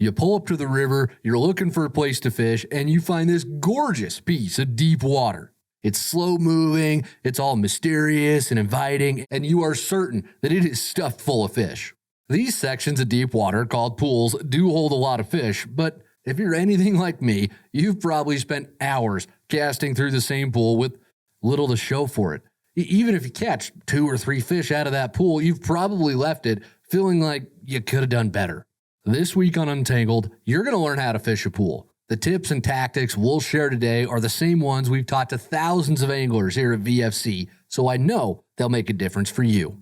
You pull up to the river, you're looking for a place to fish, and you find this gorgeous piece of deep water. It's slow moving, it's all mysterious and inviting, and you are certain that it is stuffed full of fish. These sections of deep water, called pools, do hold a lot of fish, but if you're anything like me, you've probably spent hours casting through the same pool with little to show for it. Even if you catch 2 or 3 fish out of that pool, you've probably left it feeling like you could have done better. This week on Untangled, you're going to learn how to fish a pool. The tips and tactics we'll share today are the same ones we've taught to thousands of anglers here at VFC, so I know they'll make a difference for you.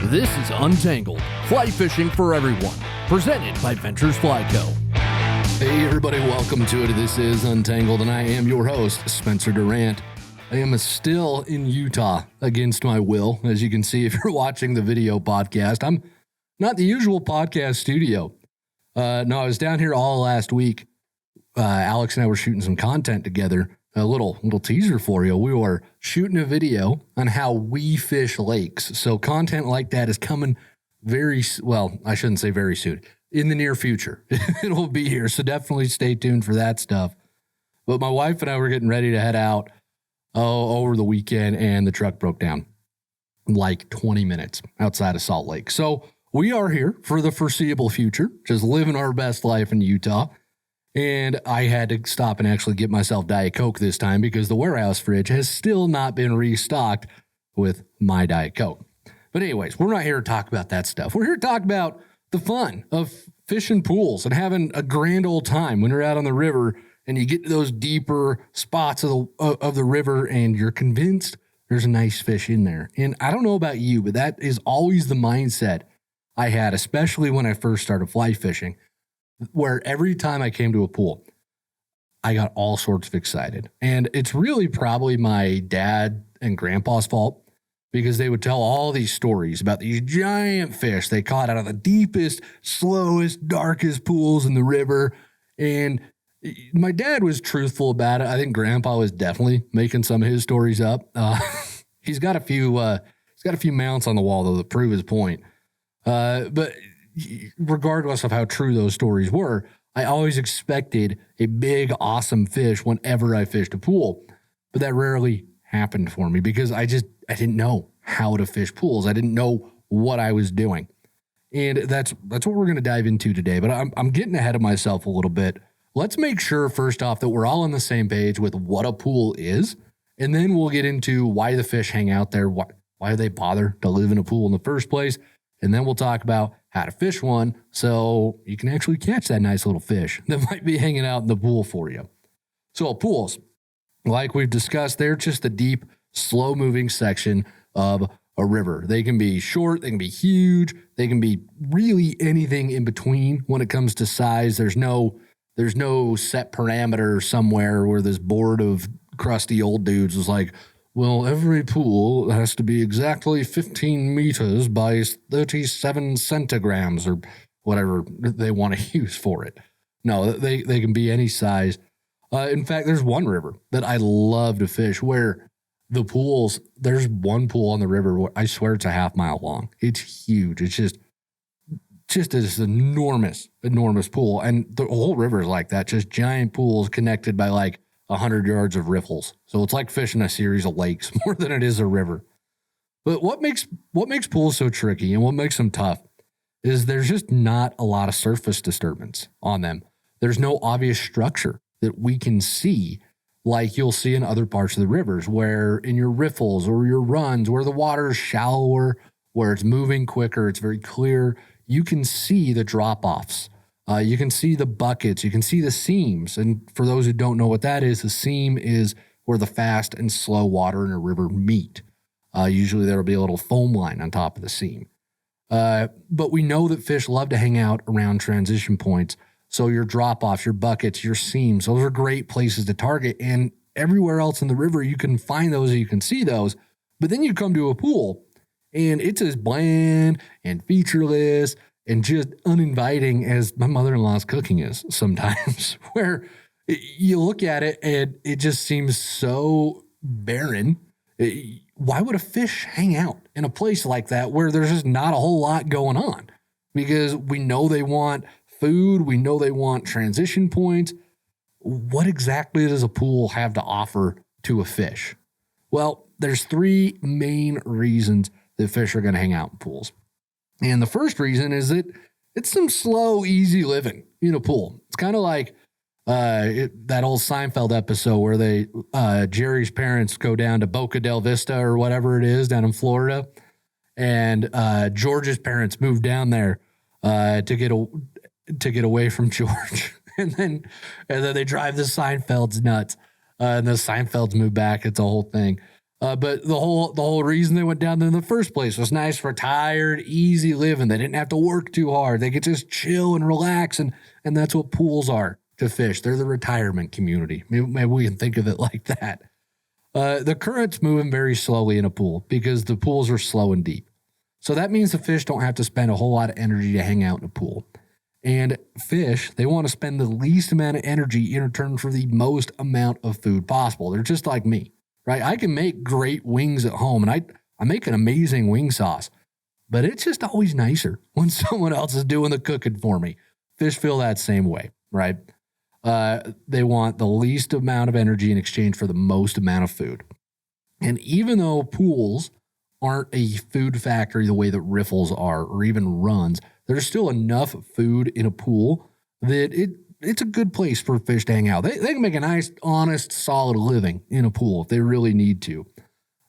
This is Untangled, fly fishing for everyone, presented by Ventures Fly Co. Hey everybody, welcome to it. This is Untangled, and I am your host, Spencer Durant. I am still in Utah against my will. As you can see, if you're watching the video podcast, I'm not the usual podcast studio. No, I was down here all last week. Alex and I were shooting some content together. A little teaser for you. We were shooting a video on how we fish lakes. So content like that is coming I shouldn't say very soon. In the near future, it'll be here. So definitely stay tuned for that stuff. But my wife and I were getting ready to head out over the weekend, and the truck broke down like 20 minutes outside of Salt Lake. So we are here for the foreseeable future, just living our best life in Utah. And I had to stop and actually get myself Diet Coke this time because the warehouse fridge has still not been restocked with my Diet Coke. But anyways, we're not here to talk about that stuff. We're here to talk about the fun of fishing pools and having a grand old time when you're out on the river and you get to those deeper spots of the river and you're convinced there's a nice fish in there. And I don't know about you, but that is always the mindset I had, especially when I first started fly fishing, where every time I came to a pool, I got all sorts of excited. And it's really probably my dad and grandpa's fault because they would tell all these stories about these giant fish they caught out of the deepest, slowest, darkest pools in the river. And my dad was truthful about it. I think Grandpa was definitely making some of his stories up. He's got a few mounts on the wall though to prove his point. But regardless of how true those stories were, I always expected a big, awesome fish whenever I fished a pool. But that rarely happened for me because I didn't know how to fish pools. I didn't know what I was doing. And that's what we're going to dive into today. But I'm getting ahead of myself a little bit. Let's make sure, first off, that we're all on the same page with what a pool is, and then we'll get into why the fish hang out there, why do they bother to live in a pool in the first place, and then we'll talk about how to fish one so you can actually catch that nice little fish that might be hanging out in the pool for you. So pools, like we've discussed, they're just a deep, slow-moving section of a river. They can be short, they can be huge, they can be really anything in between when it comes to size. There's no set parameter somewhere where this board of crusty old dudes was like, well, every pool has to be exactly 15 meters by 37 centigrams or whatever they want to use for it. No, they can be any size. In fact, there's one river that I love to fish where the pools, there's one pool on the river where I swear it's a half-mile long. It's huge. It's just this enormous pool. And the whole river is like that, just giant pools connected by like 100 yards of riffles. So it's like fishing a series of lakes more than it is a river. But what makes pools so tricky and what makes them tough is there's just not a lot of surface disturbance on them. There's no obvious structure that we can see like you'll see in other parts of the rivers where in your riffles or your runs where the water is shallower, where it's moving quicker, it's very clear. You can see the drop-offs. You can see the buckets. You can see the seams. And for those who don't know what that is, the seam is where the fast and slow water in a river meet. Usually there will be a little foam line on top of the seam. But we know that fish love to hang out around transition points. So your drop-offs, your buckets, your seams, those are great places to target. And everywhere else in the river, you can find those and you can see those. But then you come to a pool, and it's as bland and featureless and just uninviting as my mother-in-law's cooking is sometimes, where you look at it and it just seems so barren. why would a fish hang out in a place like that where there's just not a whole lot going on? Because we know they want food. We know they want transition points. What exactly does a pool have to offer to a fish? Well, there's three main reasons that fish are going to hang out in pools. And the first reason is that it's some slow, easy living in a pool. It's kind of like that old Seinfeld episode where Jerry's parents go down to Boca del Vista or whatever it is down in Florida. And George's parents moved down there to get away from George. and then they drive the Seinfelds nuts. And the Seinfelds move back. It's a whole thing. But the whole reason they went down there in the first place was nice, retired, easy living. They didn't have to work too hard. They could just chill and relax. And that's what pools are to fish. They're the retirement community. Maybe we can think of it like that. The current's moving very slowly in a pool because the pools are slow and deep. So that means the fish don't have to spend a whole lot of energy to hang out in a pool. And fish, they want to spend the least amount of energy in return for the most amount of food possible. They're just like me. Right? I can make great wings at home, and I make an amazing wing sauce, but it's just always nicer when someone else is doing the cooking for me. Fish feel that same way, right? They want the least amount of energy in exchange for the most amount of food. And even though pools aren't a food factory the way that riffles are, or even runs, there's still enough food in a pool that it's a good place for fish to hang out. They can make a nice, honest, solid living in a pool if they really need to.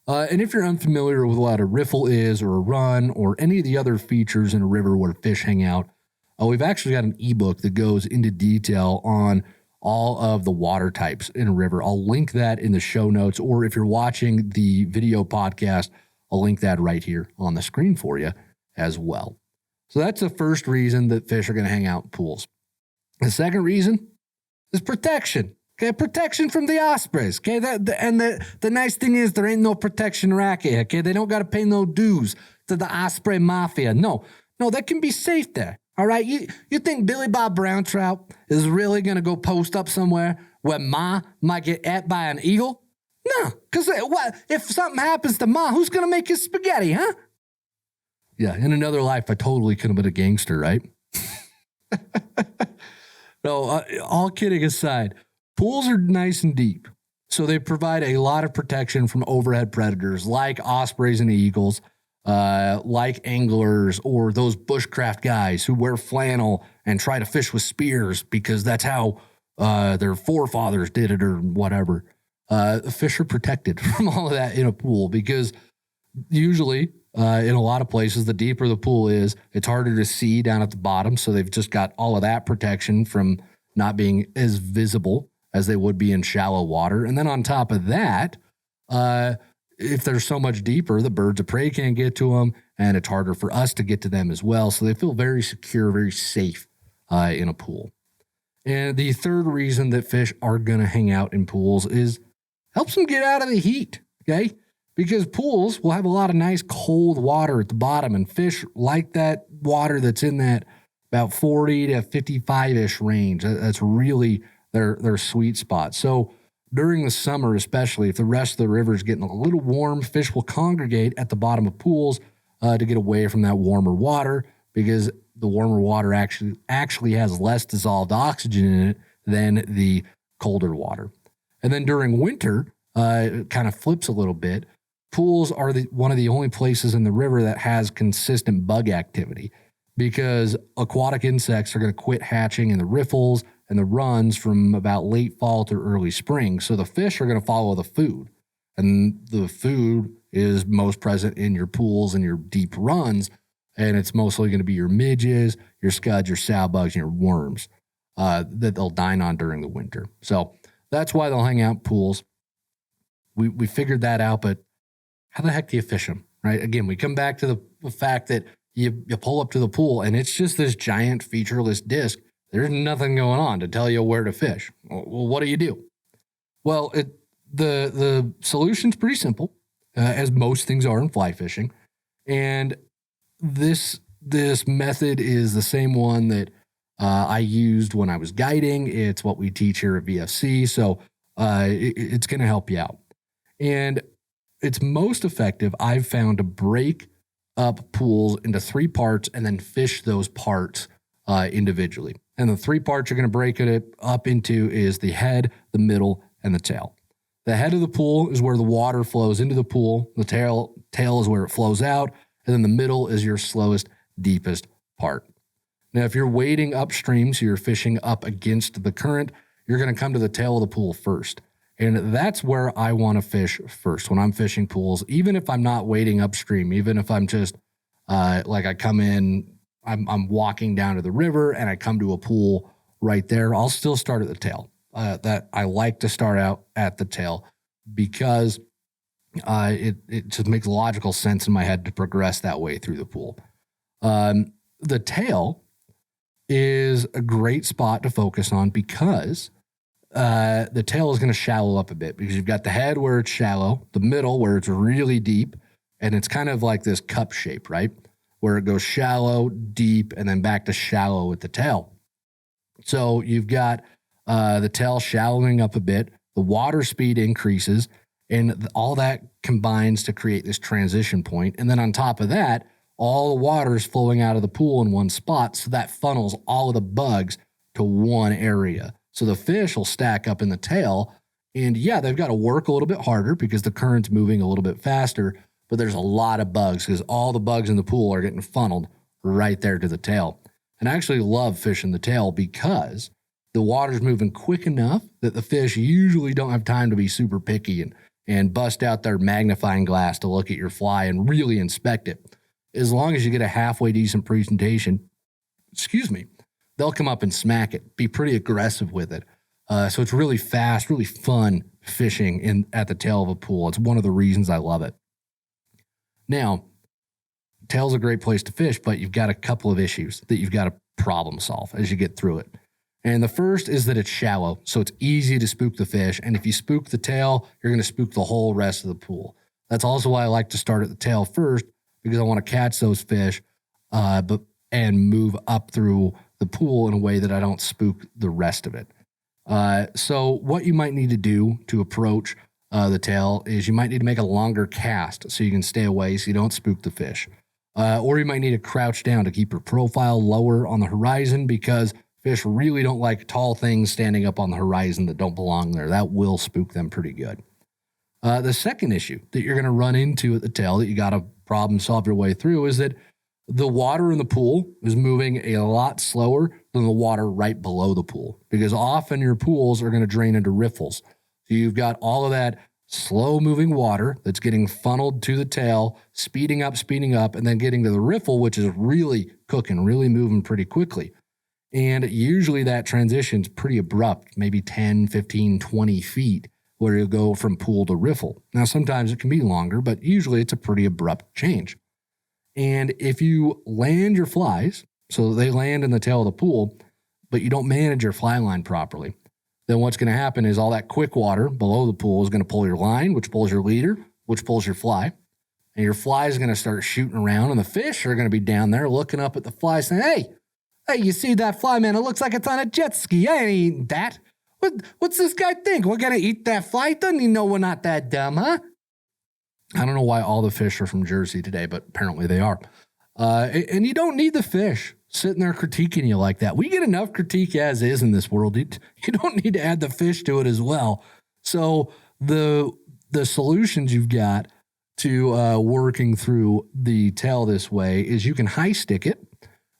And if you're unfamiliar with what a riffle is or a run or any of the other features in a river where fish hang out, we've actually got an ebook that goes into detail on all of the water types in a river. I'll link that in the show notes, or if you're watching the video podcast, I'll link that right here on the screen for you as well. So that's the first reason that fish are going to hang out in pools. The second reason is protection. Okay, protection from the ospreys. Okay, the nice thing is there ain't no protection racket. Okay, they don't got to pay no dues to the osprey mafia. No, they can be safe there. All right, you think Billy Bob Brown Trout is really gonna go post up somewhere where Ma might get ate by an eagle? No, because what if something happens to Ma? Who's gonna make his spaghetti, huh? Yeah, in another life, I totally could have been a gangster, right? No, all kidding aside, pools are nice and deep, so they provide a lot of protection from overhead predators like ospreys and eagles, like anglers or those bushcraft guys who wear flannel and try to fish with spears because that's how their forefathers did it or whatever. Fish are protected from all of that in a pool because usually in a lot of places, the deeper the pool is, it's harder to see down at the bottom. So they've just got all of that protection from not being as visible as they would be in shallow water. And then on top of that, if they're so much deeper, the birds of prey can't get to them, and it's harder for us to get to them as well. So they feel very secure, very safe in a pool. And the third reason that fish are going to hang out in pools is helps them get out of the heat, okay? Because pools will have a lot of nice cold water at the bottom, and fish like that water that's in that about 40 to 55-ish range. That's really their sweet spot. So during the summer, especially, if the rest of the river is getting a little warm, fish will congregate at the bottom of pools to get away from that warmer water because the warmer water actually has less dissolved oxygen in it than the colder water. And then during winter, it kind of flips a little bit. Pools are one of the only places in the river that has consistent bug activity because aquatic insects are going to quit hatching in the riffles and the runs from about late fall to early spring. So the fish are going to follow the food. And the food is most present in your pools and your deep runs. And it's mostly going to be your midges, your scuds, your sow bugs, and your worms that they'll dine on during the winter. So that's why they'll hang out in pools. We figured that out, but how the heck do you fish them, right? Again, we come back to the fact that you pull up to the pool and it's just this giant featureless disc. There's nothing going on to tell you where to fish. Well, what do you do? Well, the solution's pretty simple, as most things are in fly fishing. And this method is the same one that I used when I was guiding. It's what we teach here at VFC. So it's going to help you out. And it's most effective, I've found, to break up pools into 3 parts and then fish those parts individually. And the 3 parts you're going to break it up into is the head, the middle, and the tail. The head of the pool is where the water flows into the pool. The tail is where it flows out. And then the middle is your slowest, deepest part. Now, if you're wading upstream, so you're fishing up against the current, you're going to come to the tail of the pool first. And that's where I want to fish first when I'm fishing pools, even if I'm not wading upstream, even if I'm just like I come in, I'm walking down to the river and I come to a pool right there, I'll still start at the tail. That I like to start out at the tail because it just makes logical sense in my head to progress that way through the pool. The tail is a great spot to focus on because the tail is going to shallow up a bit because you've got the head where it's shallow, the middle where it's really deep, and it's kind of like this cup shape, right? Where it goes shallow, deep, and then back to shallow with the tail. So you've got the tail shallowing up a bit, the water speed increases, and all that combines to create this transition point. And then on top of that, all the water is flowing out of the pool in one spot, so that funnels all of the bugs to one area. So the fish will stack up in the tail, and yeah, they've got to work a little bit harder because the current's moving a little bit faster, but there's a lot of bugs because all the bugs in the pool are getting funneled right there to the tail. And I actually love fishing the tail because the water's moving quick enough that the fish usually don't have time to be super picky and bust out their magnifying glass to look at your fly and really inspect it. As long as you get a halfway decent presentation, they'll come up and smack it, be pretty aggressive with it. So it's really fast, really fun fishing at the tail of a pool. It's one of the reasons I love it. Now, tail's a great place to fish, but you've got a couple of issues that you've got to problem solve as you get through it. And the first is that it's shallow, so it's easy to spook the fish. And if you spook the tail, you're going to spook the whole rest of the pool. That's also why I like to start at the tail first, because I want to catch those fish and move up through the pool in a way that I don't spook the rest of it. So what you might need to do to approach the tail is you might need to make a longer cast so you can stay away so you don't spook the fish. Or you might need to crouch down to keep your profile lower on the horizon because fish really don't like tall things standing up on the horizon that don't belong there. That will spook them pretty good. The second issue that you're going to run into at the tail that you got to problem solve your way through is that the water in the pool is moving a lot slower than the water right below the pool because often your pools are going to drain into riffles. So you've got all of that slow moving water that's getting funneled to the tail, speeding up, and then getting to the riffle, which is really cooking, really moving pretty quickly. And usually that transition's pretty abrupt, maybe 10, 15, 20 feet, where you go from pool to riffle. Now, sometimes it can be longer, but usually it's a pretty abrupt change. And if you land your flies, so they land in the tail of the pool, but you don't manage your fly line properly, then what's going to happen is all that quick water below the pool is going to pull your line, which pulls your leader, which pulls your fly. And your fly is going to start shooting around, and the fish are going to be down there looking up at the fly saying, Hey, you see that fly, man? It looks like it's on a jet ski. I ain't eating that. What's this guy think? We're going to eat that fly? Doesn't he know we're not that dumb, huh? I don't know why all the fish are from Jersey today, but apparently they are. And you don't need the fish sitting there critiquing you like that. We get enough critique as is in this world. You don't need to add the fish to it as well. So the solutions you've got to working through the tail this way is you can high stick it,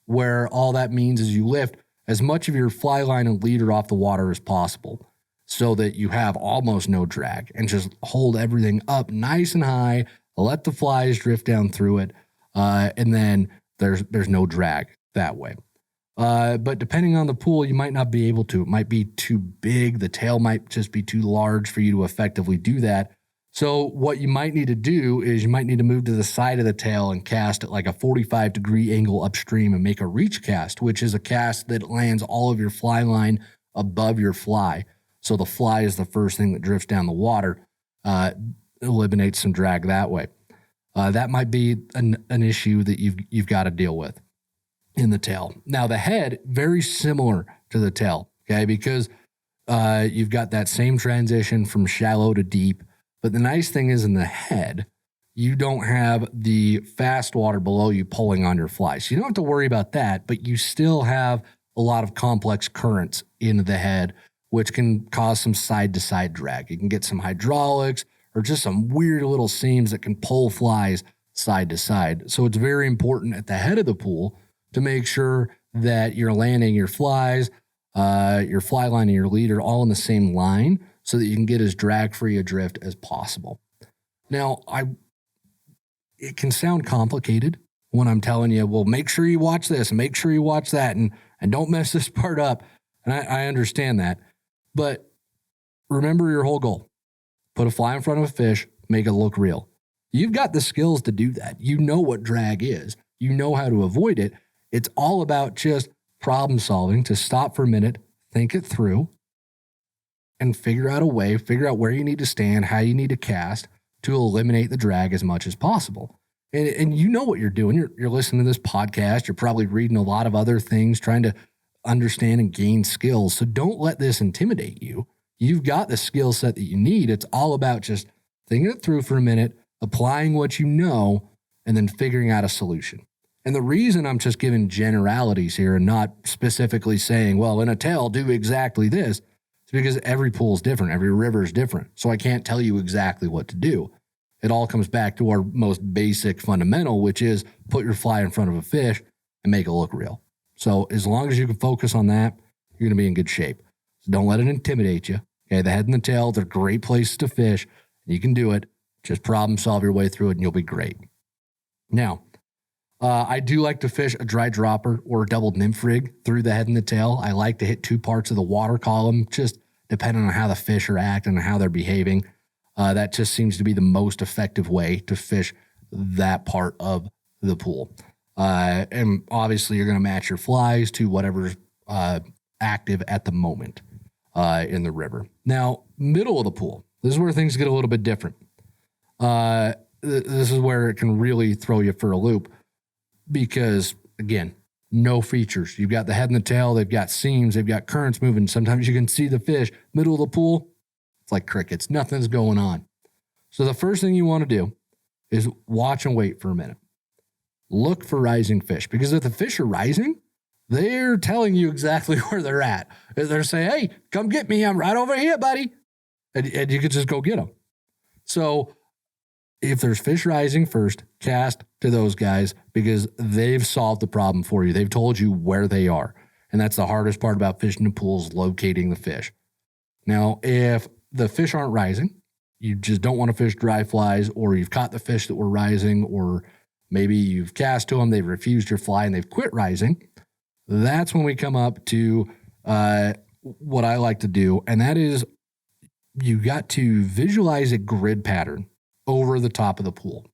where all that means is you lift as much of your fly line and leader off the water as possible so that you have almost no drag and just hold everything up nice and high, let the flies drift down through it, and then there's no drag that way. But depending on the pool, you might not be able to. It might be too big. The tail might just be too large for you to effectively do that. So what you might need to do is you might need to move to the side of the tail and cast at like a 45-degree angle upstream and make a reach cast, which is a cast that lands all of your fly line above your fly. So the fly is the first thing that drifts down the water, eliminates some drag that way. That might be an issue that you've got to deal with in the tail. Now the head, very similar to the tail, okay, because you've got that same transition from shallow to deep. But the nice thing is in the head, you don't have the fast water below you pulling on your fly. So you don't have to worry about that, but you still have a lot of complex currents in the head, which can cause some side-to-side drag. You can get some hydraulics or just some weird little seams that can pull flies side to side. So it's very important at the head of the pool to make sure that you're landing your flies, your fly line and your leader all in the same line so that you can get as drag-free a drift as possible. Now, it can sound complicated when I'm telling you, well, make sure you watch this and make sure you watch that and don't mess this part up. And I understand that. But remember your whole goal. Put a fly in front of a fish, make it look real. You've got the skills to do that. You know what drag is. You know how to avoid it. It's all about just problem solving, to stop for a minute, think it through, and figure out a way, figure out where you need to stand, how you need to cast to eliminate the drag as much as possible. And you know what you're doing. You're listening to this podcast. You're probably reading a lot of other things, trying to understand and gain skills. So don't let this intimidate you. You've got the skill set that you need. It's all about just thinking it through for a minute, applying what you know, and then figuring out a solution. And the reason I'm just giving generalities here and not specifically saying, well, in a tail, do exactly this, is because every pool is different. Every river is different. So I can't tell you exactly what to do. It all comes back to our most basic fundamental, which is put your fly in front of a fish and make it look real. So as long as you can focus on that, you're going to be in good shape. So don't let it intimidate you. Okay, the head and the tail, they're great places to fish. You can do it. Just problem solve your way through it and you'll be great. Now, I do like to fish a dry dropper or a double nymph rig through the head and the tail. I like to hit two parts of the water column, just depending on how the fish are acting and how they're behaving. That just seems to be the most effective way to fish that part of the pool. And obviously you're going to match your flies to whatever's active at the moment in the river. Now, middle of the pool, this is where things get a little bit different. This is where it can really throw you for a loop because, again, no features. You've got the head and the tail. They've got seams. They've got currents moving. Sometimes you can see the fish. Middle of the pool, it's like crickets. Nothing's going on. So the first thing you want to do is watch and wait for a minute. Look for rising fish because if the fish are rising, they're telling you exactly where they're at. They're saying, hey, come get me. I'm right over here, buddy. And you could just go get them. So if there's fish rising first, cast to those guys because they've solved the problem for you. They've told you where they are. And that's the hardest part about fishing in pools, locating the fish. Now, if the fish aren't rising, you just don't want to fish dry flies, or you've caught the fish that were rising, or maybe you've cast to them, they've refused your fly and they've quit rising. That's when we come up to what I like to do. And that is you got to visualize a grid pattern over the top of the pool.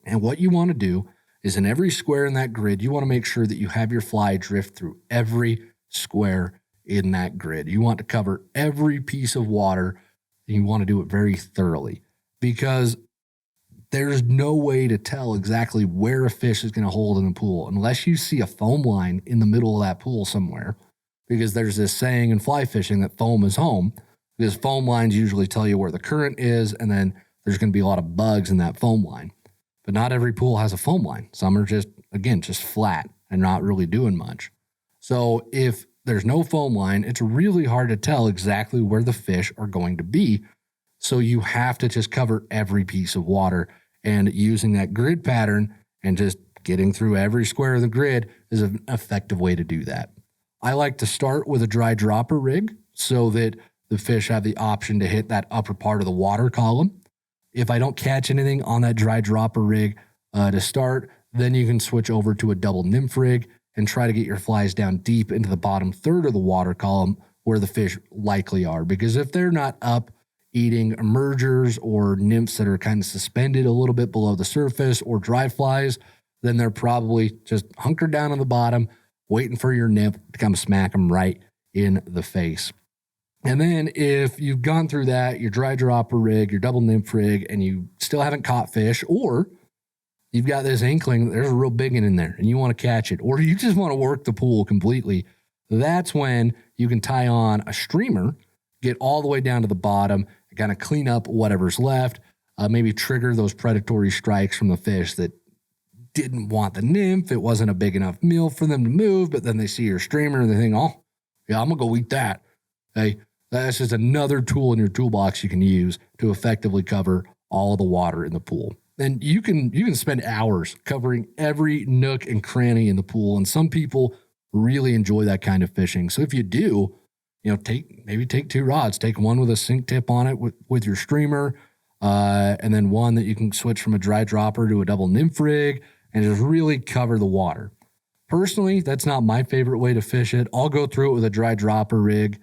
And what you want to do is in every square in that grid, you want to make sure that you have your fly drift through every square in that grid. You want to cover every piece of water. And you want to do it very thoroughly because there's no way to tell exactly where a fish is going to hold in the pool unless you see a foam line in the middle of that pool somewhere, because there's this saying in fly fishing that foam is home, because foam lines usually tell you where the current is, and then there's going to be a lot of bugs in that foam line. But not every pool has a foam line. Some are just flat and not really doing much. So if there's no foam line, it's really hard to tell exactly where the fish are going to be. So you have to just cover every piece of water, and using that grid pattern and just getting through every square of the grid is an effective way to do that. I like to start with a dry dropper rig so that the fish have the option to hit that upper part of the water column. If I don't catch anything on that dry dropper rig to start, then you can switch over to a double nymph rig and try to get your flies down deep into the bottom third of the water column where the fish likely are. Because if they're not up eating emergers or nymphs that are kind of suspended a little bit below the surface or dry flies, then they're probably just hunkered down on the bottom, waiting for your nymph to come smack them right in the face. And then if you've gone through that, your dry dropper rig, your double nymph rig, and you still haven't caught fish, or you've got this inkling, there's a real big one in there and you want to catch it, or you just want to work the pool completely, that's when you can tie on a streamer, get all the way down to the bottom, kind of clean up whatever's left, maybe trigger those predatory strikes from the fish that didn't want the nymph. It wasn't a big enough meal for them to move, but then they see your streamer and they think, oh, yeah, I'm going to go eat that. Hey, that's just another tool in your toolbox you can use to effectively cover all of the water in the pool. And you can spend hours covering every nook and cranny in the pool, and some people really enjoy that kind of fishing. So if you do, take 2 rods, take one with a sink tip on it with your streamer, and then one that you can switch from a dry dropper to a double nymph rig and just really cover the water. Personally, that's not my favorite way to fish it. I'll go through it with a dry dropper rig.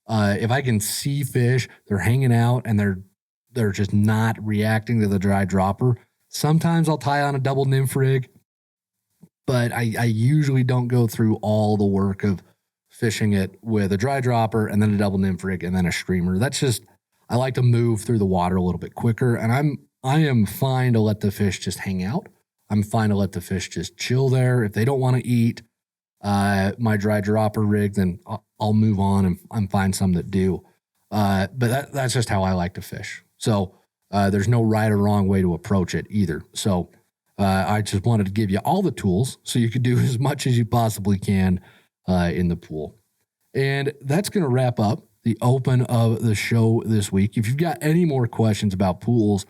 If I can see fish, they're hanging out and they're just not reacting to the dry dropper, sometimes I'll tie on a double nymph rig, but I usually don't go through all the work of fishing it with a dry dropper and then a double nymph rig and then a streamer. That's just, I like to move through the water a little bit quicker, and I am fine to let the fish just hang out. I'm fine to let the fish just chill there. If they don't want to eat my dry dropper rig, then I'll move on and find some that do. But that's just how I like to fish. So there's no right or wrong way to approach it either. So I just wanted to give you all the tools so you could do as much as you possibly can in the pool. And that's going to wrap up the open of the show this week. If you've got any more questions about pools,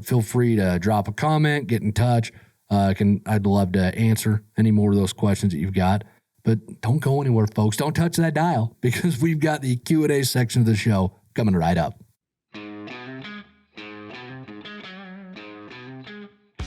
feel free to drop a comment, get in touch. I'd love to answer any more of those questions that you've got. But don't go anywhere, folks. Don't touch that dial, because we've got the Q&A section of the show coming right up.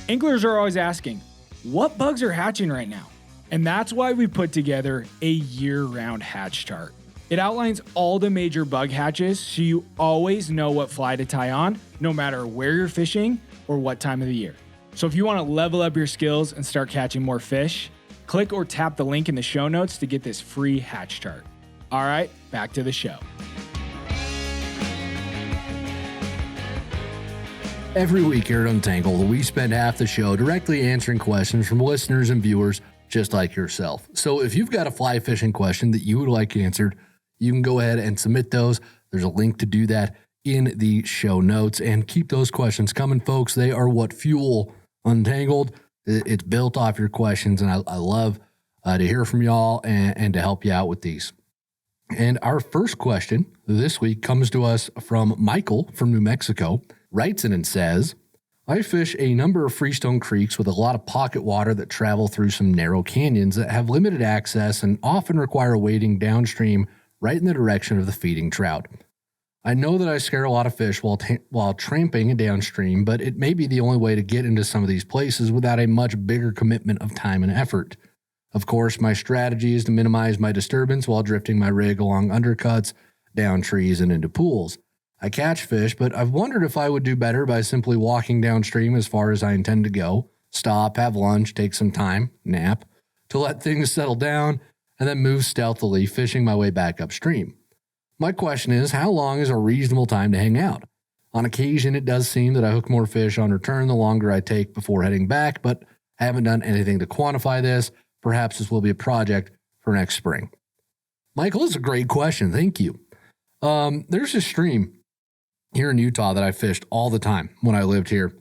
Anglers are always asking, what bugs are hatching right now? And that's why we put together a year-round hatch chart. It outlines all the major bug hatches so you always know what fly to tie on, no matter where you're fishing or what time of the year. So if you want to level up your skills and start catching more fish, click or tap the link in the show notes to get this free hatch chart. All right, back to the show. Every week here at Untangled, we spend half the show directly answering questions from listeners and viewers just like yourself. So if you've got a fly fishing question that you would like answered, you can go ahead and submit those. There's a link to do that in the show notes. And keep those questions coming, folks. They are what fuel Untangled. It's built off your questions, and I love to hear from y'all and to help you out with these. And our first question this week comes to us from Michael from New Mexico. Writes in and says, I fish a number of freestone creeks with a lot of pocket water that travel through some narrow canyons that have limited access and often require wading downstream right in the direction of the feeding trout. I know that I scare a lot of fish while tramping downstream, but it may be the only way to get into some of these places without a much bigger commitment of time and effort. Of course, my strategy is to minimize my disturbance while drifting my rig along undercuts, down trees, and into pools. I catch fish, but I've wondered if I would do better by simply walking downstream as far as I intend to go, stop, have lunch, take some time, nap, to let things settle down, and then move stealthily, fishing my way back upstream. My question is, how long is a reasonable time to hang out? On occasion, it does seem that I hook more fish on return the longer I take before heading back, but I haven't done anything to quantify this. Perhaps this will be a project for next spring. Michael, this is a great question. Thank you. There's a stream here in Utah that I fished all the time when I lived here,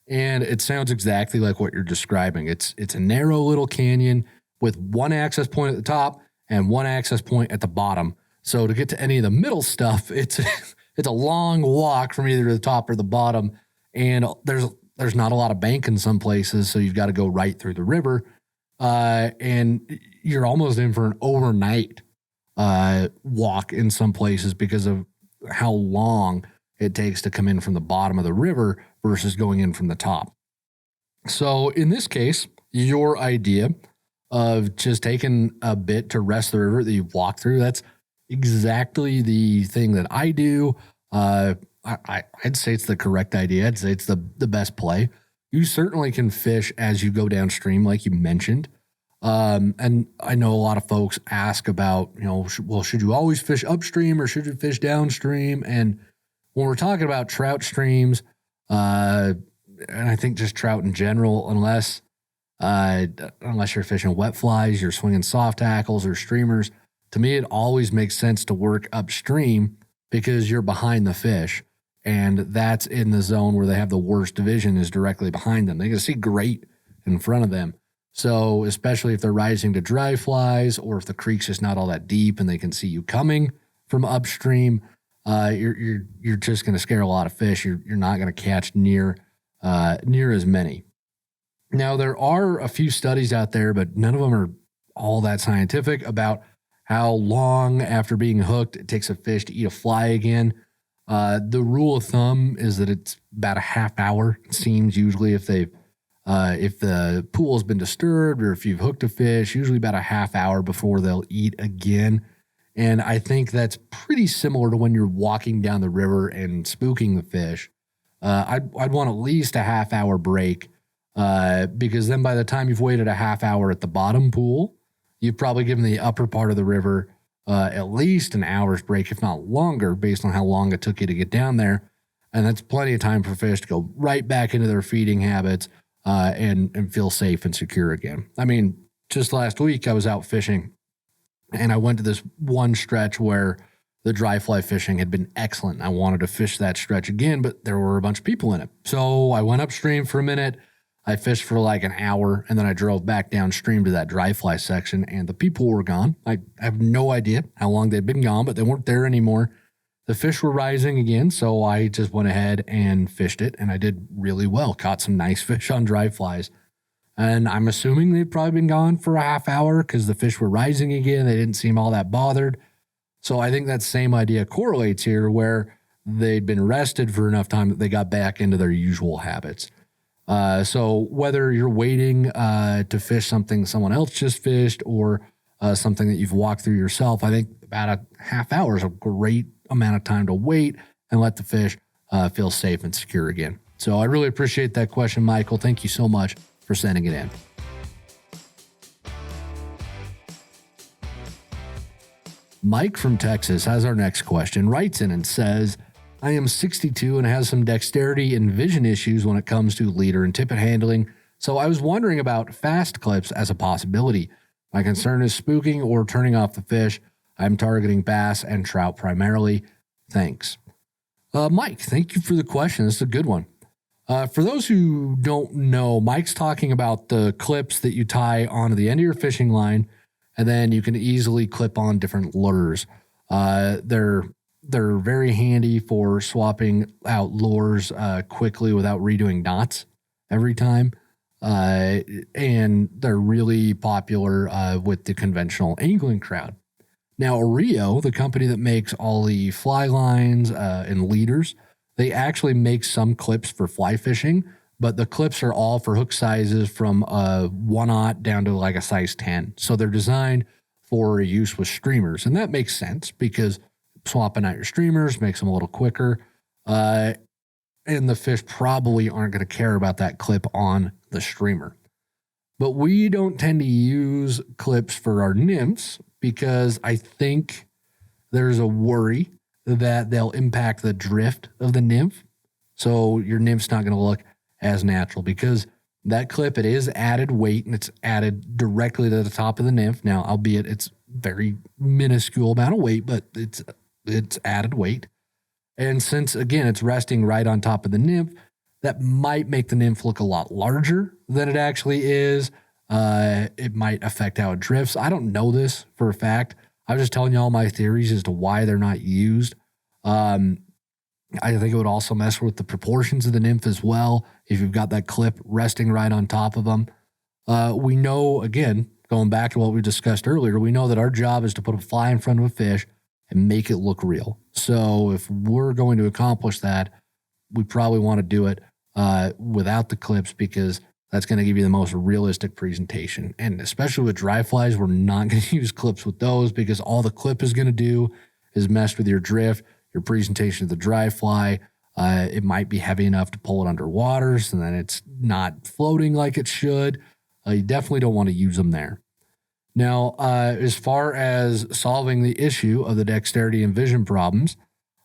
and it sounds exactly like what you're describing. It's a narrow little canyon with one access point at the top and one access point at the bottom. So to get to any of the middle stuff, it's a long walk from either the top or the bottom, and there's not a lot of bank in some places, so you've got to go right through the river, and you're almost in for an overnight walk in some places because of how long it takes to come in from the bottom of the river versus going in from the top. So in this case, your idea of just taking a bit to rest the river that you've walked through, that's exactly the thing that I do. I'd say it's the correct idea. I'd say it's the best play. You certainly can fish as you go downstream, like you mentioned. And I know a lot of folks ask about, should you always fish upstream or should you fish downstream? And when we're talking about trout streams, and I think just trout in general, unless you're fishing wet flies, you're swinging soft tackles or streamers, to me, it always makes sense to work upstream because you're behind the fish. And that's in the zone where they have the worst vision is directly behind them. They can see great in front of them. So especially if they're rising to dry flies or if the creek's just not all that deep and they can see you coming from upstream, you're just going to scare a lot of fish. You're not going to catch near as many. Now, there are a few studies out there, but none of them are all that scientific about how long after being hooked it takes a fish to eat a fly again. The rule of thumb is that it's about a half hour, it seems, usually if the pool has been disturbed or if you've hooked a fish, usually about a half hour before they'll eat again. And I think that's pretty similar to when you're walking down the river and spooking the fish. I'd want at least a half hour break because then by the time you've waited a half hour at the bottom pool, you've probably given the upper part of the river at least an hour's break, if not longer, based on how long it took you to get down there. And that's plenty of time for fish to go right back into their feeding habits and feel safe and secure again. I mean, just last week I was out fishing and I went to this one stretch where the dry fly fishing had been excellent. I wanted to fish that stretch again, but there were a bunch of people in it. So I went upstream for a minute. I fished for like an hour, and then I drove back downstream to that dry fly section, and the people were gone. I have no idea how long they'd been gone, but they weren't there anymore. The fish were rising again, so I just went ahead and fished it, and I did really well. Caught some nice fish on dry flies. And I'm assuming they'd probably been gone for a half hour because the fish were rising again. They didn't seem all that bothered. So I think that same idea correlates here where they'd been rested for enough time that they got back into their usual habits. So whether you're waiting to fish something someone else just fished or something that you've walked through yourself, I think about a half hour is a great amount of time to wait and let the fish feel safe and secure again. So I really appreciate that question, Michael. Thank you so much for sending it in. Mike from Texas has our next question, writes in and says, I am 62 and have some dexterity and vision issues when it comes to leader and tippet handling, so I was wondering about fast clips as a possibility. My concern is spooking or turning off the fish. I'm targeting bass and trout primarily. Thanks. Mike, thank you for the question. This is a good one. For those who don't know, Mike's talking about the clips that you tie onto the end of your fishing line, and then you can easily clip on different lures. They're very handy for swapping out lures quickly without redoing knots every time. And they're really popular with the conventional angling crowd. Now, Rio, the company that makes all the fly lines and leaders, they actually make some clips for fly fishing, but the clips are all for hook sizes from 1/0 down to like a size 10. So they're designed for use with streamers. And that makes sense because swapping out your streamers makes them a little quicker. And the fish probably aren't going to care about that clip on the streamer. But we don't tend to use clips for our nymphs because I think there's a worry that they'll impact the drift of the nymph. So your nymph's not going to look as natural because that clip, it is added weight and it's added directly to the top of the nymph. Now, albeit it's very minuscule amount of weight, but it's added weight. And since, again, it's resting right on top of the nymph, that might make the nymph look a lot larger than it actually is. It might affect how it drifts. I don't know this for a fact. I was just telling you all my theories as to why they're not used. I think it would also mess with the proportions of the nymph as well if you've got that clip resting right on top of them. We know, again, going back to what we discussed earlier, we know that our job is to put a fly in front of a fish and make it look real. So if we're going to accomplish that, we probably want to do it without the clips because that's going to give you the most realistic presentation. And especially with dry flies, we're not going to use clips with those because all the clip is going to do is mess with your drift, your presentation of the dry fly. It might be heavy enough to pull it underwater, so then it's not floating like it should. You definitely don't want to use them there. Now, as far as solving the issue of the dexterity and vision problems,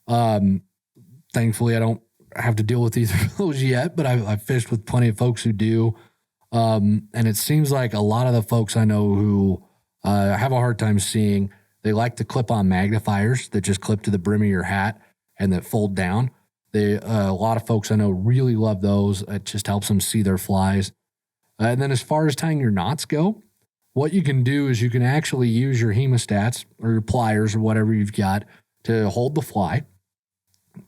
thankfully I don't have to deal with either of those yet, but I've fished with plenty of folks who do. And it seems like a lot of the folks I know who have a hard time seeing, they like the clip-on magnifiers that just clip to the brim of your hat and that fold down. A lot of folks I know really love those. It just helps them see their flies. And then as far as tying your knots go, what you can do is you can actually use your hemostats or your pliers or whatever you've got to hold the fly.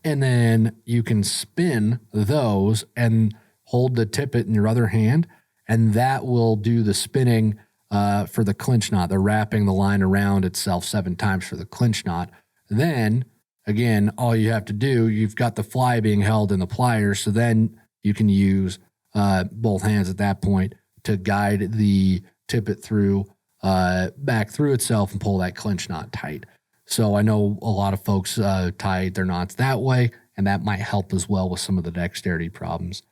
And then you can spin those and hold the tippet in your other hand. And that will do the spinning for the clinch knot. They're wrapping the line around itself 7 times for the clinch knot. Then, again, all you have to do, you've got the fly being held in the pliers. So then you can use both hands at that point to guide the tippet through, back through itself and pull that clinch knot tight. So I know a lot of folks tie their knots that way, and that might help as well with some of the dexterity problems.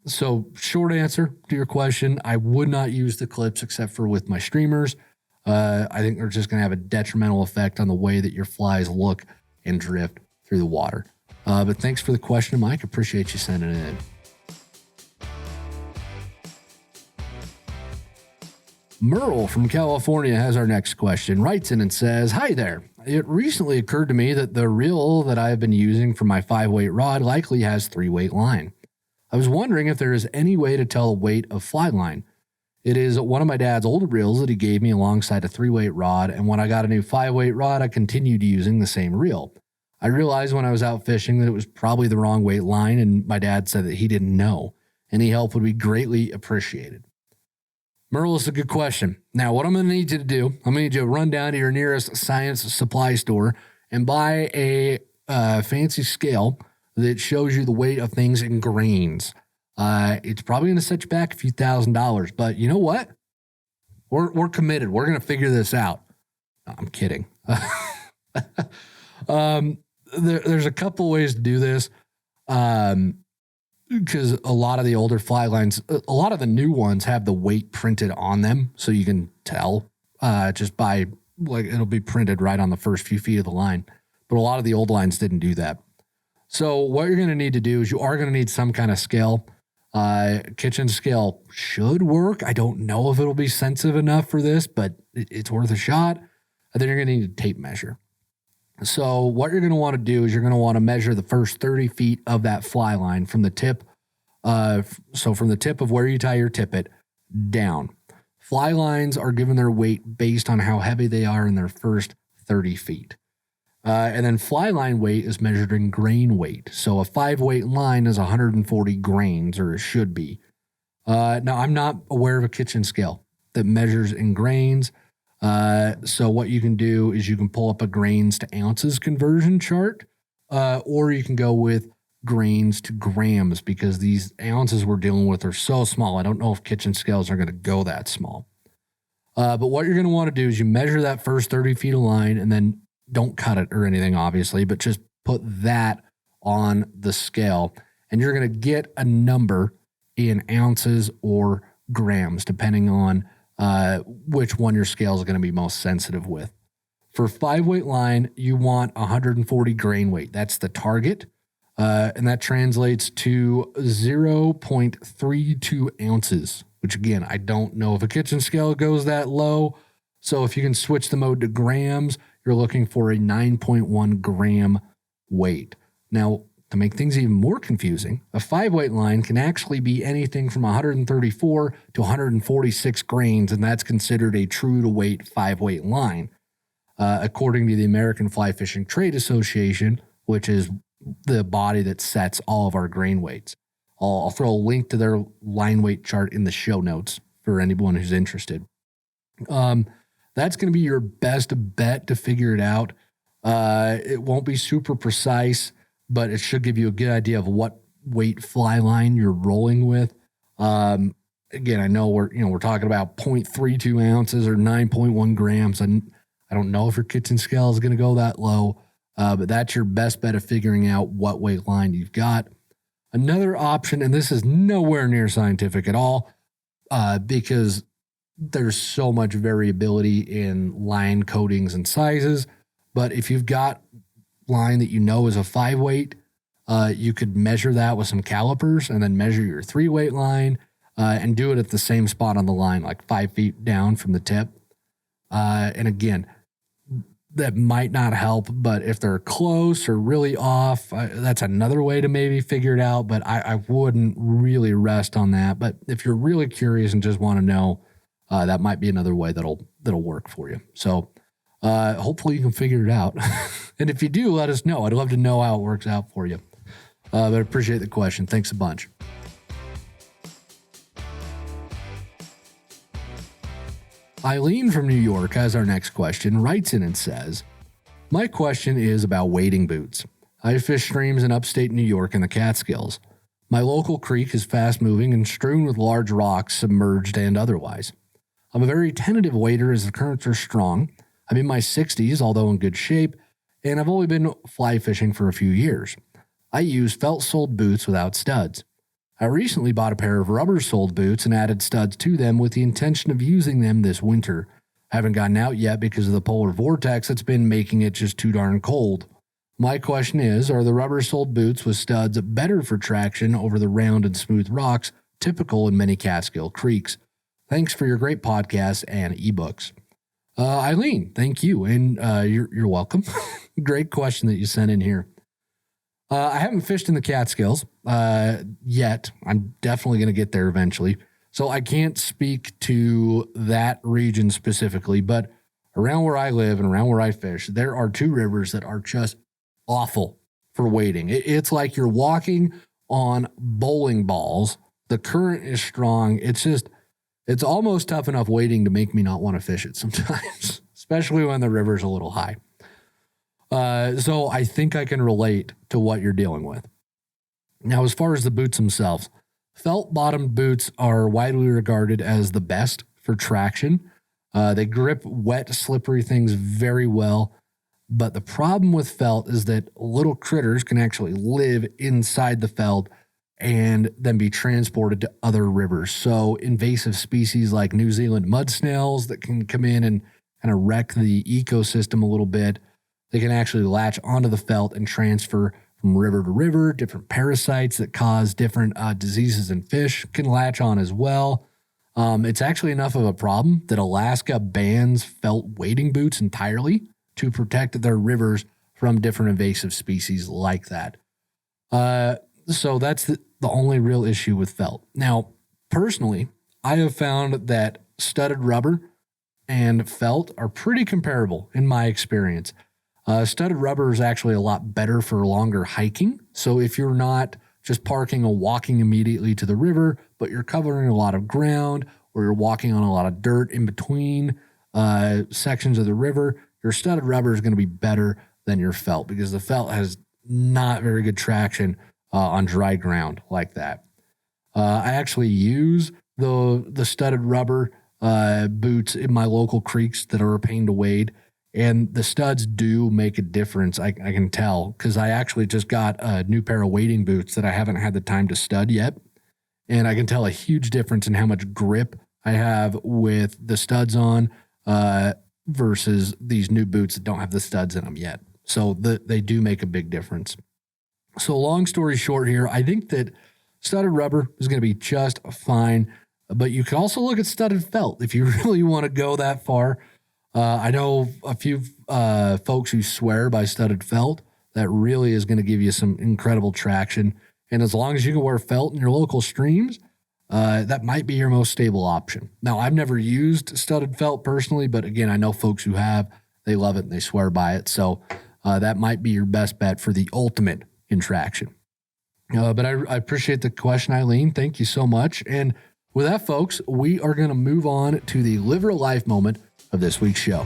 So short answer to your question, I would not use the clips except for with my streamers. I think they're just going to have a detrimental effect on the way that your flies look and drift through the water. But thanks for the question, Mike. Appreciate you sending it in. Merle from California has our next question, writes in and says, "Hi there. It recently occurred to me that the reel that I've been using for my 5-weight rod likely has 3-weight line. I was wondering if there is any way to tell the weight of fly line. It is one of my dad's older reels that he gave me alongside a 3-weight rod, and when I got a new 5-weight rod, I continued using the same reel. I realized when I was out fishing that it was probably the wrong weight line, and my dad said that he didn't know. Any help would be greatly appreciated." Merle, is a good question. Now, what I'm going to need you to do, I'm going to need you to run down to your nearest science supply store and buy a fancy scale that shows you the weight of things in grains. It's probably going to set you back a few $1,000s, but you know what? We're committed. We're going to figure this out. No, I'm kidding. There's a couple ways to do this. Because a lot of the older fly lines, a lot of the new ones have the weight printed on them. So you can tell just by, like, it'll be printed right on the first few feet of the line. But a lot of the old lines didn't do that. So what you're going to need to do is you are going to need some kind of scale. Kitchen scale should work. I don't know if it'll be sensitive enough for this, but it's worth a shot. And then you're going to need a tape measure. So what you're going to want to do is you're going to want to measure the first 30 feet of that fly line from the tip. So from the tip of where you tie your tippet down. Fly lines are given their weight based on how heavy they are in their first 30 feet. And then fly line weight is measured in grain weight. So a 5-weight line is 140 grains, or it should be. Now, I'm not aware of a kitchen scale that measures in grains. So what you can do is you can pull up a grains to ounces conversion chart, or you can go with grains to grams, because these ounces we're dealing with are so small. I don't know if kitchen scales are going to go that small. But what you're going to want to do is you measure that first 30 feet of line, and then don't cut it or anything, obviously, but just put that on the scale, and you're going to get a number in ounces or grams, depending on which one your scale is going to be most sensitive with. For 5-weight line, you want 140 grain weight. That's the target. And that translates to 0.32 ounces, which again, I don't know if a kitchen scale goes that low. So if you can switch the mode to grams, you're looking for a 9.1 gram weight. Now, to make things even more confusing, a 5-weight line can actually be anything from 134 to 146 grains, and that's considered a true to weight 5-weight line. According to the American Fly Fishing Trade Association, which is the body that sets all of our grain weights. I'll throw a link to their line weight chart in the show notes for anyone who's interested. That's going to be your best bet to figure it out. It won't be super precise, but it should give you a good idea of what weight fly line you're rolling with. Again, I know we're talking about 0.32 ounces or 9.1 grams, and I don't know if your kitchen scale is going to go that low, but that's your best bet of figuring out what weight line you've got. Another option, and this is nowhere near scientific at all, because there's so much variability in line coatings and sizes, but if you've got line that you know is a 5-weight, you could measure that with some calipers and then measure your 3-weight line and do it at the same spot on the line, like 5 feet down from the tip. And again, that might not help, but if they're close or really off, that's another way to maybe figure it out, but I wouldn't really rest on that. But if you're really curious and just want to know, that might be another way that'll work for you. So hopefully you can figure it out. And if you do, let us know. I'd love to know how it works out for you. But I appreciate the question. Thanks a bunch. Eileen from New York has our next question, writes in and says, my question is about wading boots. I fish streams in upstate New York and the Catskills. My local creek is fast moving and strewn with large rocks, submerged and otherwise. I'm a very tentative wader as the currents are strong. I'm in my 60s, although in good shape, and I've only been fly fishing for a few years. I use felt-soled boots without studs. I recently bought a pair of rubber-soled boots and added studs to them with the intention of using them this winter. Haven't gotten out yet because of the polar vortex that's been making it just too darn cold. My question is, are the rubber-soled boots with studs better for traction over the round and smooth rocks typical in many Catskill creeks? Thanks for your great podcast and ebooks. Eileen, thank you, and you're welcome. Great question that you sent in here. I haven't fished in the Catskills yet. I'm definitely going to get there eventually. So I can't speak to that region specifically, but around where I live and around where I fish, there are two rivers that are just awful for wading. It's like you're walking on bowling balls. The current is strong. It's almost tough enough wading to make me not want to fish it sometimes, especially when the river's a little high. So I think I can relate to what you're dealing with. Now, as far as the boots themselves, felt-bottomed boots are widely regarded as the best for traction. They grip wet, slippery things very well. But the problem with felt is that little critters can actually live inside the felt and then be transported to other rivers. So invasive species like New Zealand mud snails that can come in and kind of wreck the ecosystem a little bit. They can actually latch onto the felt and transfer from river to river. Different parasites that cause different diseases in fish can latch on as well. It's actually enough of a problem that Alaska bans felt wading boots entirely to protect their rivers from different invasive species like that. So that's the only real issue with felt. Now, personally, I have found that studded rubber and felt are pretty comparable in my experience. Studded rubber is actually a lot better for longer hiking. So if you're not just parking or walking immediately to the river, but you're covering a lot of ground or you're walking on a lot of dirt in between sections of the river, your studded rubber is going to be better than your felt because the felt has not very good traction on dry ground like that. I actually use the studded rubber boots in my local creeks that are a pain to wade. And the studs do make a difference, I can tell, because I actually just got a new pair of wading boots that I haven't had the time to stud yet. And I can tell a huge difference in how much grip I have with the studs on versus these new boots that don't have the studs in them yet. So they do make a big difference. So long story short here, I think that studded rubber is going to be just fine. But you can also look at studded felt if you really want to go that far. I know a few folks who swear by studded felt. That really is going to give you some incredible traction. And as long as you can wear felt in your local streams, that might be your most stable option. Now, I've never used studded felt personally, but again, I know folks who have. They love it and they swear by it. So that might be your best bet for the ultimate in traction. But I appreciate the question, Eileen. Thank you so much. And with that, folks, we are going to move on to the Live Real Life moment of this week's show.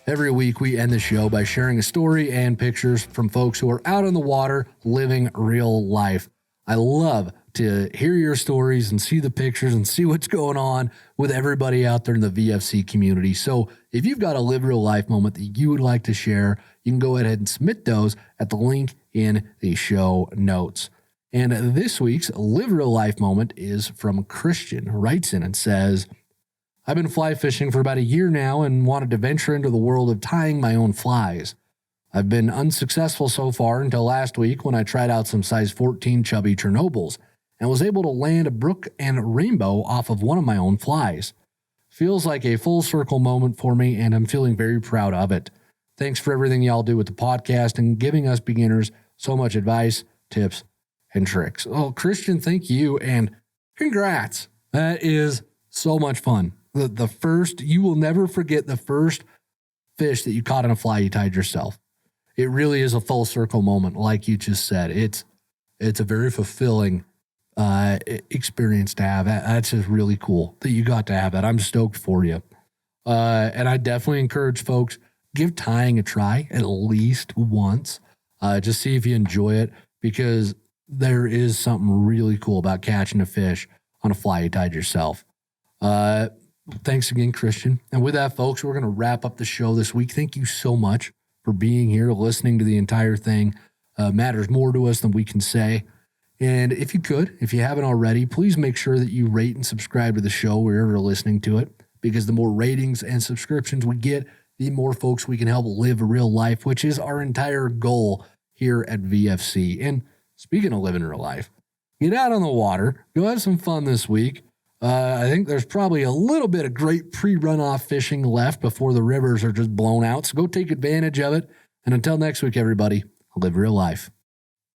Every week, we end the show by sharing a story and pictures from folks who are out on the water living real life. I love to hear your stories and see the pictures and see what's going on with everybody out there in the VFC community. So if you've got a Live Real Life moment that you would like to share, you can go ahead and submit those at the link in the show notes. And this week's Live Real Life moment is from Christian, who writes in and says, I've been fly fishing for about a year now and wanted to venture into the world of tying my own flies. I've been unsuccessful so far until last week when I tried out some size 14 chubby Chernobyls and was able to land a brook and rainbow off of one of my own flies. feels like a full circle moment for me, and I'm feeling very proud of it. Thanks for everything y'all do with the podcast and giving us beginners so much advice, tips, and tricks. Oh, Christian, thank you, and congrats. That is so much fun. The first, you will never forget the first fish that you caught on a fly you tied yourself. It really is a full circle moment, like you just said. It's a very fulfilling experience to have. That's just really cool that you got to have that. I'm stoked for you. And I definitely encourage folks, give tying a try at least once. Just see if you enjoy it, because there is something really cool about catching a fish on a fly you tied yourself. Thanks again, Christian. And with that, folks, we're going to wrap up the show this week. Thank you so much for being here, listening to the entire thing. Matters more to us than we can say. And if you haven't already, please make sure that you rate and subscribe to the show wherever you're listening to it, because the more ratings and subscriptions we get, the more folks we can help live a real life, which is our entire goal here at VFC. And speaking of living real life, get out on the water, go have some fun this week. I think there's probably a little bit of great pre-runoff fishing left before the rivers are just blown out. So go take advantage of it. And until next week, everybody, live real life.